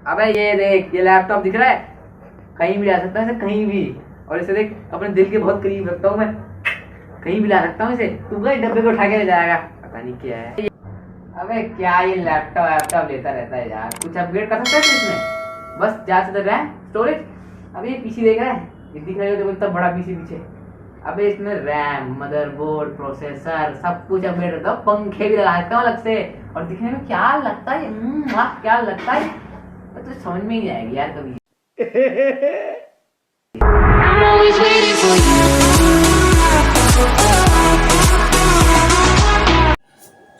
अबे ये देख, ये लैपटॉप दिख रहा है, कहीं भी ला सकता हूँ इसे, कहीं भी। और इसे देख, अपने दिल के बहुत करीब रखता हूँ मैं, कहीं भी ला सकता हूँ इसे। तू गए डब्बे को उठा के ले जाएगा, पता नहीं क्या है। अबे क्या ये लैपटॉप लैपटॉप लेता रहता है यार, कुछ अपग्रेड कर सकता है तू इसमें? बस जा सकता रैम स्टोरेज। अब ये पीसी देख रहा है, ये दिख रहा है जो इतना बड़ा पीसी पीछे। अबे इसमें रैम, मदरबोर्ड, प्रोसेसर सब कुछ अपग्रेड रहता है, पंखे भी लगा सकता हूँ अलग से। और दिखने में क्या लगता है, वाह क्या लगता है, तो समझ में ही नहीं आएगी यार कभी। I'm always waiting for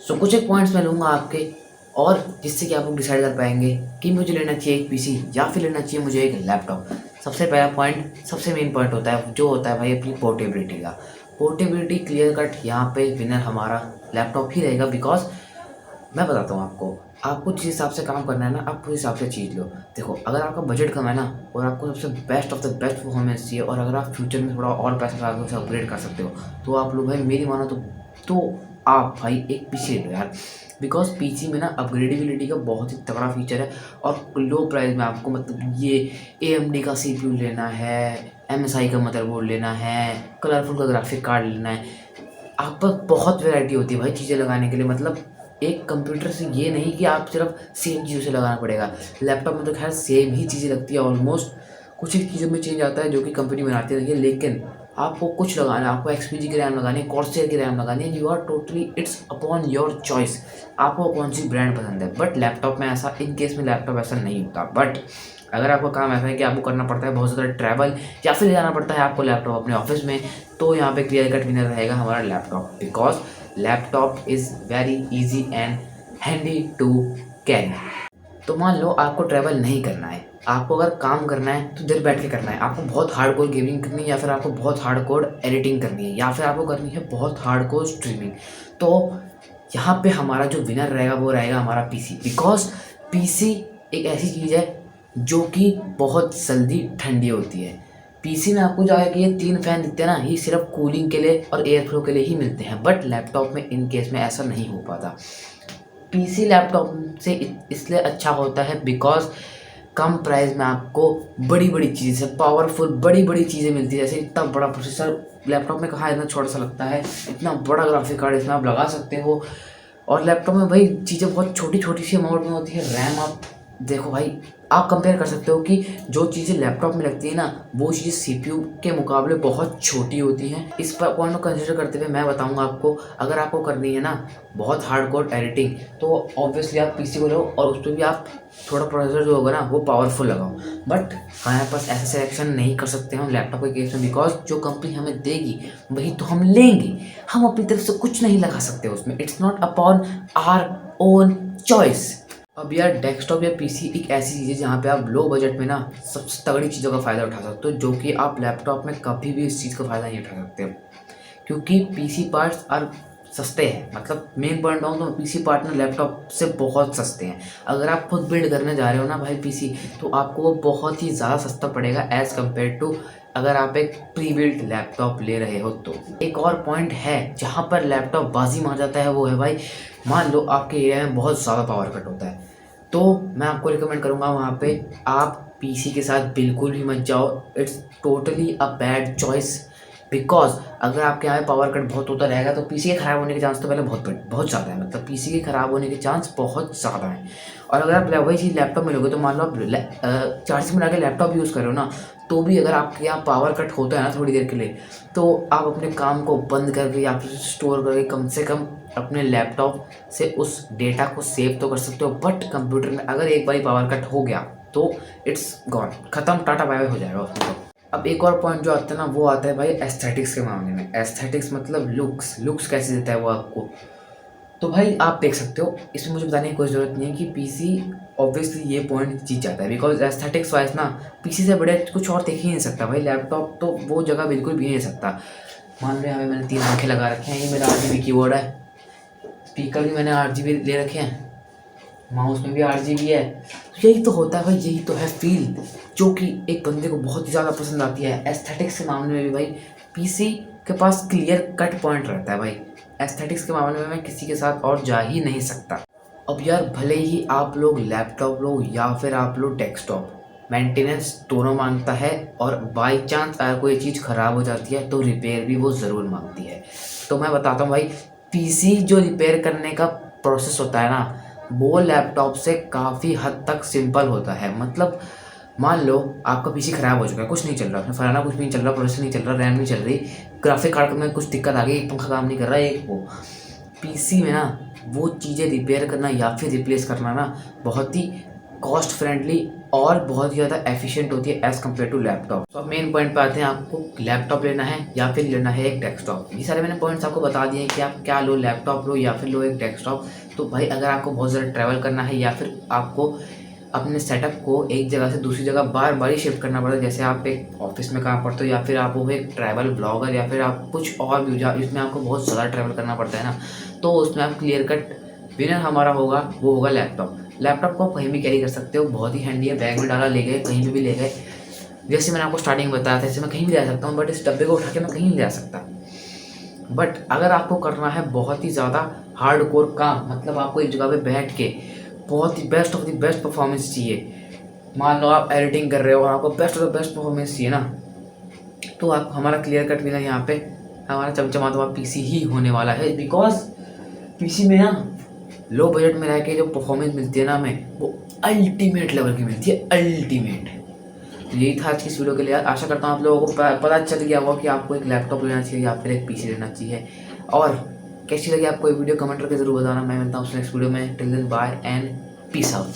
सो कुछ एक पॉइंट्स मैं लूँगा आपके, और जिससे कि आप लोग डिसाइड कर पाएंगे कि मुझे लेना चाहिए एक पीसी या फिर लेना चाहिए मुझे एक लैपटॉप। सबसे पहला पॉइंट, सबसे मेन पॉइंट होता है जो होता है भाई अपनी पोर्टेबिलिटी का। पोर्टेबिलिटी क्लियर कट यहाँ पे विनर हमारा लैपटॉप ही रहेगा। बिकॉज मैं बताता हूँ आपको, आपको जिस हिसाब से काम करना है ना, आप उस हिसाब से चीज़ लो। देखो, अगर आपका बजट कम है ना, और आपको सबसे best of the best performance चाहिए, और अगर आप फ्यूचर में थोड़ा और पैसा लगा के उसे अपग्रेड कर सकते हो, तो आप लोग भाई मेरी मानो तो आप भाई एक पीसी ले लो यार। बिकॉज पीसी में ना अपग्रेडेबिलिटी का बहुत ही तगड़ा फीचर है, और लो प्राइस में आपको, मतलब ये AMD का CPU लेना है, MSI का मदरबोर्ड लेना है, कलरफुल का ग्राफिक कार्ड लेना है, आप पर बहुत वैरायटी होती है भाई चीज़ें लगाने के लिए। मतलब एक कंप्यूटर से ये नहीं कि आप सिर्फ सेम चीज़ों से लगाना पड़ेगा। लैपटॉप में तो खैर सेम ही चीज़ें लगती है ऑलमोस्ट, कुछ एक चीज़ों में चेंज आता है जो कि कंपनी बनाती है, लेकिन आपको कुछ लगाना है, आपको XPG की रैम लगानी है, कॉर्सेयर की रैम लगानी है, you are totally it's upon your choice, आपको कौन सी ब्रांड पसंद है। बट लैपटॉप में ऐसा, इन केस में लैपटॉप ऐसा नहीं होता। बट अगर आपका काम ऐसा है कि आपको करना पड़ता है बहुत ज़्यादा ट्रैवल, या फिर ले जाना पड़ता है आपको लैपटॉप अपने ऑफिस में, तो यहाँ पे क्लियर कट विनर रहेगा हमारा laptop. Because laptop is very easy and handy to carry. तो मान लो आपको ट्रैवल नहीं करना है, आपको अगर काम करना है तो देर बैठ के करना है, आपको बहुत हार्डकोर गेमिंग करनी है, या फिर आपको बहुत हार्डकोर एडिटिंग करनी है, या फिर आपको करनी है बहुत हार्डकोर स्ट्रीमिंग, तो यहाँ पे हमारा जो विनर रहेगा वो रहेगा हमारा पीसी। बिकॉज पीसी एक ऐसी चीज़ है जो कि बहुत जल्दी ठंडी होती है। पीसी में आपको जो है कि ये 3 फैन दिखते हैं ना, ये सिर्फ कूलिंग के लिए और एयर फ्लो के लिए ही मिलते हैं। बट लैपटॉप में इन केस में ऐसा नहीं हो पाता। पीसी लैपटॉप से इसलिए अच्छा होता है बिकॉज कम प्राइस में आपको बड़ी बड़ी चीज़ें, पावरफुल बड़ी बड़ी चीज़ें मिलती है। जैसे इतना बड़ा प्रोसेसर लैपटॉप में कहाँ इतना छोटा सा लगता है, इतना बड़ा ग्राफिक कार्ड इसमें आप लगा सकते हो। और लैपटॉप में भाई चीज़ें बहुत छोटी छोटी सी अमाउंट में होती है। रैम आप देखो भाई, आप कंपेयर कर सकते हो कि जो चीज़ें लैपटॉप में लगती है ना, वो चीज़ें CPU के मुकाबले बहुत छोटी होती हैं। इस पर पॉइंट को कंसिडर करते हुए मैं बताऊंगा आपको, अगर आपको करनी है ना बहुत हार्डकोर एडिटिंग, तो ऑब्वियसली आप पीसी को लो, और उस पर भी आप थोड़ा प्रोसेसर जो होगा ना वो पावरफुल लगाओ। बट हमारे पास ऐसा सिलेक्शन नहीं कर सकते हम लैपटॉप के केस में, बिकॉज जो कंपनी हमें देगी वही तो हम लेंगे, हम अपनी तरफ से कुछ नहीं लगा सकते उसमें। It's not upon our own choice. अब यार डेस्कटॉप या पीसी एक ऐसी चीज़ है जहाँ पे आप लो बजट में ना सबसे तगड़ी चीज़ों का फ़ायदा उठा सकते हो, जो कि आप लैपटॉप में कभी भी इस चीज़ का फ़ायदा नहीं उठा सकते। क्योंकि पीसी पार्ट्स आर सस्ते हैं, मतलब मेन पॉइंट कहूँ तो पीसी पार्ट ना लैपटॉप से बहुत सस्ते हैं। अगर आप खुद बिल्ड करने जा रहे हो ना भाई पीसी, तो आपको वो बहुत ही ज़्यादा सस्ता पड़ेगा एज़ कम्पेयर टू अगर आप एक प्री बिल्ट लैपटॉप ले रहे हो। तो एक और पॉइंट है जहाँ पर लैपटॉप बाजी मार जाता है, वो है भाई मान लो आपके एरिया में बहुत ज़्यादा पावर कट होता है, तो मैं आपको रिकमेंड करूँगा वहाँ पे आप पीसी के साथ बिल्कुल भी मत जाओ। It's totally a bad choice. Because अगर आपके यहाँ पावर कट बहुत होता रहेगा तो पीसी के ख़राब होने के चांस तो पहले बहुत ज़्यादा है, मतलब पीसी के ख़राब होने के चांस बहुत ज़्यादा हैं। और अगर आप वही चीज़ लैपटॉप में लोगे, तो मान लो आप चार्जिंग में लगा के लैपटॉप यूज़ करो ना, तो भी अगर आपके यहाँ पावर कट होता है ना थोड़ी देर के लिए, तो आप अपने काम को बंद करके या फिर स्टोर करके कम से कम अपने लैपटॉप से उस डेटा को सेव तो कर सकते हो। बट कंप्यूटर में अगर एक बार पावर कट हो गया तो इट्स गॉन, ख़त्म, टाटा बाय बाय हो जाएगा उसमें। तो अब एक और पॉइंट जो आता है ना, वो आता है भाई एस्थेटिक्स के मामले में। एस्थेटिक्स मतलब लुक्स कैसे देता है वो आपको। तो भाई आप देख सकते हो, इसमें मुझे बताने की कोई ज़रूरत नहीं है कि पीसी ऑब्वियसली ये पॉइंट जीत जाता है, बिकॉज एस्थेटिक्स वाइज ना पीसी से बड़े कुछ और देख ही नहीं सकता भाई लैपटॉप, तो वो जगह बिल्कुल भी नहीं सकता। मान लो यहाँ पे मैंने 3 पंखे लगा रखे हैं, ये मेरा RGB कीबोर्ड है, स्पीकर भी मैंने RGB ले रखे हैं, माउस में भी RGB है। तो यही तो होता है भाई, यही तो है फील जो कि एक बंदे को बहुत ही ज़्यादा पसंद आती है। एस्थेटिक्स के मामले में भी भाई पीसी के पास क्लियर कट पॉइंट रहता है भाई। एस्थेटिक्स के मामले में मैं किसी के साथ और जा ही नहीं सकता। अब यार भले ही आप लोग लैपटॉप लो या फिर आप लो डेस्कटॉप, मेंटेनेंस दोनों मांगता है, और बाई चांस अगर कोई चीज़ ख़राब हो जाती है तो रिपेयर भी वो ज़रूर मांगती है। तो मैं बताता हूँ भाई, पीसी जो रिपेयर करने का प्रोसेस होता है ना, वो लैपटॉप से काफ़ी हद तक सिंपल होता है। मतलब मान लो आपका पीसी ख़राब हो चुका है, कुछ नहीं चल रहा, उसमें फलाना कुछ नहीं चल रहा, प्रोसेसर नहीं चल रहा, रैम नहीं चल रही, ग्राफिक कार्ड में कुछ दिक्कत आ गई, एक पंखा काम नहीं कर रहा है, एक वो पीसी में ना वो चीज़ें रिपेयर करना या फिर रिप्लेस करना ना बहुत ही कॉस्ट फ्रेंडली और बहुत ही ज़्यादा एफिशिएंट होती है एज़ कम्पेयर टू लैपटॉप। तो अब मेन पॉइंट पे आते हैं, आपको लैपटॉप लेना है या फिर लेना है एक डेस्कटॉप। ये सारे मैंने पॉइंट्स आपको बता दिए हैं कि आप क्या लो, लैपटॉप लो या फिर लो एक डेस्कटॉप। तो भाई अगर आपको बहुत ज़्यादा ट्रैवल करना है या फिर आपको अपने सेटअप को एक जगह से दूसरी जगह बार बार ही शिफ्ट करना पड़ता है, जैसे आप एक ऑफिस में काम करते हो या फिर आप वो एक ट्रैवल ब्लॉगर या फिर आप कुछ और भी जिसमें आपको बहुत ज़्यादा ट्रैवल करना पड़ता है ना, तो उसमें आप क्लियर कट विनर हमारा होगा, वो होगा लैपटॉप। लैपटॉप को आप कहीं भी कैरी कर सकते हो, बहुत ही हैंडी है, बैग में डाला ले गए, कहीं पे भी ले गए। जैसे मैंने आपको स्टार्टिंग में बताया था, ऐसे मैं कहीं भी ले जा सकता हूँ, बट इस डब्बे को उठा के मैं कहीं नहीं ले जा सकता। बट अगर आपको करना है बहुत ही ज़्यादा हार्डकोर काम, मतलब आपको एक जगह पे बैठ के बहुत ही best of the best performance चाहिए, मान लो आप एडिटिंग कर रहे हो और आपको best of the best performance चाहिए ना, तो आप हमारा क्लियर कट विनर यहाँ पे हमारा चमचमाता पीसी ही होने वाला है। बिकॉज पीसी में ना लो बजट में रह के जो परफॉर्मेंस मिलती है ना हमें, वो अल्टीमेट लेवल की मिलती है, अल्टीमेट। तो यही था आज की इस वीडियो के लिए। आशा करता हूँ आप लोगों को पता चल गया होगा कि आपको एक लैपटॉप लेना चाहिए या फिर एक पीसी लेना चाहिए। और कैसी लगी आपको ये वीडियो कमेंट करके ज़रूर बताना। मैं मिलता हूँ नेक्स्ट वीडियो में। Till then bye and peace out.